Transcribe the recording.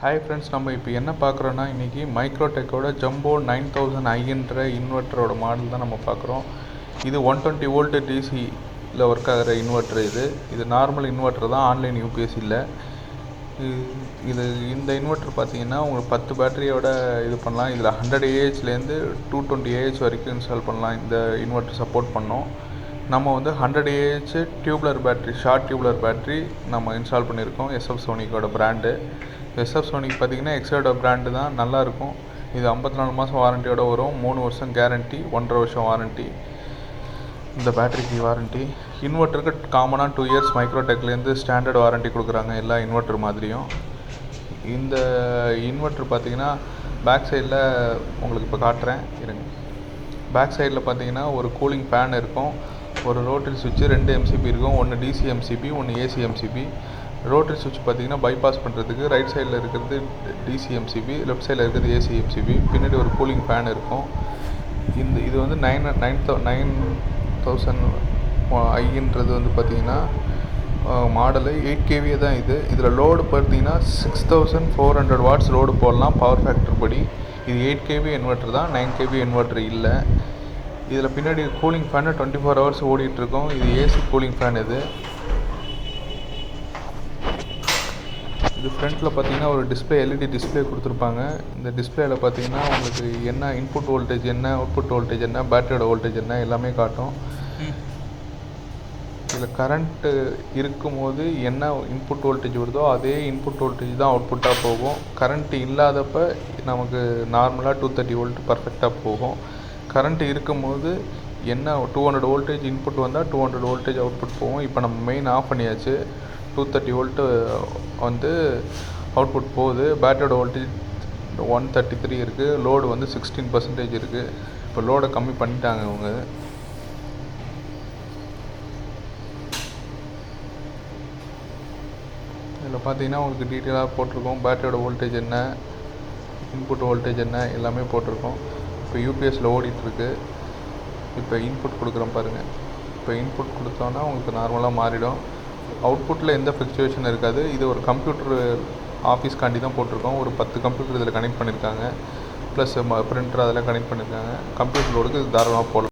Hi friends, நம்ம இப்போ என்ன பார்க்குறோன்னா இன்றைக்கி மைக்ரோடெக்கோட ஜம்போ 9000i இன்வெர்ட்டரோட மாடல் தான் நம்ம பார்க்குறோம். இது 120 வோல்ட் டிசியில் ஒர்க் ஆகிற இன்வெர்ட்டர். இது நார்மல் இன்வெர்ட்டர் தான், ஆன்லைன் யூபிஎஸ் இல்லை. இந்த இன்வெர்ட்டர் பார்த்தீங்கன்னா உங்களுக்கு 10 பேட்டரியோட இது பண்ணலாம். இதில் 100 AHலேருந்து 220 AH வரைக்கும் இன்ஸ்டால் பண்ணலாம். இந்த இன்வெர்ட்டர் சப்போர்ட் பண்ணோம். நம்ம 100 AH tubular battery, short tubular battery நம்ம இன்ஸ்டால் பண்ணியிருக்கோம். SF சோனிக்கோட பிராண்டு. SF சோனிக் பார்த்திங்கன்னா எக்ஸோட பிராண்டு தான், நல்லாயிருக்கும். இது 54 மாதம் வாரண்டியோடு வரும். 3 வருஷம் கேரண்டி, 1.5 வருஷம் வாரண்டி. இந்த பேட்டரிக்கு வாரண்டி. இன்வெர்ட்டருக்கு காமனாக 2 இயர்ஸ் மைக்ரோடெக்லேருந்து ஸ்டாண்டர்ட் வாரண்டி கொடுக்குறாங்க, எல்லா இன்வெர்ட்டர் மாதிரியும். இந்த இன்வெர்ட்டர் பார்த்திங்கன்னா பேக் சைடில் உங்களுக்கு இப்போ காட்டுறேன் இருங்க. பேக் சைடில் பார்த்திங்கன்னா ஒரு கூலிங் ஃபேன் இருக்கும், ஒரு ரோட்டரி சுவிட்சு, 2 MCB இருக்கும். ஒன்று DC MCB, ஒன்று AC MCB. ரோட்டரி சுவிட்ச் பார்த்திங்கன்னா பைபாஸ் பண்ணுறதுக்கு ரைட் சைடில் இருக்கிறது DC MCB, லெஃப்ட் சைடில் இருக்கிறது AC MCB. பின்னாடி ஒரு கூலிங் ஃபேன் இருக்கும். இது 9000iன்றது பார்த்திங்கன்னா மாடலு 8 kV தான். இதில் லோடு பார்த்திங்கன்னா 6400 வாட்ஸ் லோடு போடலாம் பவர் ஃபேக்டர் படி. இது 8 kV இன்வெர்ட்டர் தான், 9 kV இன்வெர்ட்டர் இல்லை. இதில் பின்னாடி கூலிங் ஃபேனு 24 ஹவர்ஸ் ஓடிட்டுருக்கோம். இது AC கூலிங் ஃபேன். இது ஃப்ரண்ட்டில் பார்த்தீங்கன்னா ஒரு டிஸ்பிளே, LED டிஸ்பிளே கொடுத்துருப்பாங்க. இந்த டிஸ்பிளேயில் பார்த்தீங்கன்னா உங்களுக்கு என்ன இன்புட் வோல்டேஜ் என்ன, அவுட்புட் வோல்டேஜ் என்ன, பேட்டரியோட வோல்டேஜ் என்ன எல்லாமே காட்டும். இதில் கரண்ட்டு இருக்கும்போது என்ன இன்புட் வோல்டேஜ் வருதோ அதே இன்புட் வோல்டேஜ் தான் அவுட்புட்டாக போகும். கரண்ட்டு இல்லாதப்போ நமக்கு நார்மலாக 230 வோல்ட் பர்ஃபெக்டாக போகும். கரண்ட்டு இருக்கும்போது என்ன 200 வோல்டேஜ் இன்புட் வந்தால் 200 வோல்டேஜ் அவுட்புட் போகும். இப்போ நம்ம மெயின் ஆஃப் பண்ணியாச்சு. 230 வோல்ட்டு அவுட்புட் போகுது. பேட்டரியோட வோல்டேஜ் 133 இருக்குது. லோடு 16% இருக்குது. இப்போ லோடை கம்மி பண்ணிட்டாங்க இவங்க. இதில் பார்த்தீங்கன்னா உங்களுக்கு டீட்டெயிலாக போட்டிருக்கோம். பேட்டரியோட வோல்டேஜ் என்ன, இன்புட் வோல்டேஜ் என்ன எல்லாமே போட்டிருக்கோம். இப்போ யூபிஎஸ்சில் ஓடிட்டுருக்கு. இப்போ இன்புட் கொடுக்குறோம் பாருங்கள். இப்போ இன்புட் கொடுத்தோன்னா உங்களுக்கு நார்மலாக மாறிடும். அவுட்புட்டில் எந்த ஃப்ளக்சுவேஷன் இருக்காது. இது ஒரு கம்ப்யூட்டர் ஆஃபீஸ்க்காண்டி தான் போட்டிருக்கோம். ஒரு 10 கம்ப்யூட்டர் இதில் கனெக்ட் பண்ணியிருக்காங்க. ப்ளஸ் பிரிண்டர் அதெல்லாம் கனெக்ட் பண்ணியிருக்காங்க. கம்ப்யூட்டர் லோடுக்கு இது தாராளமாக போடலாம்.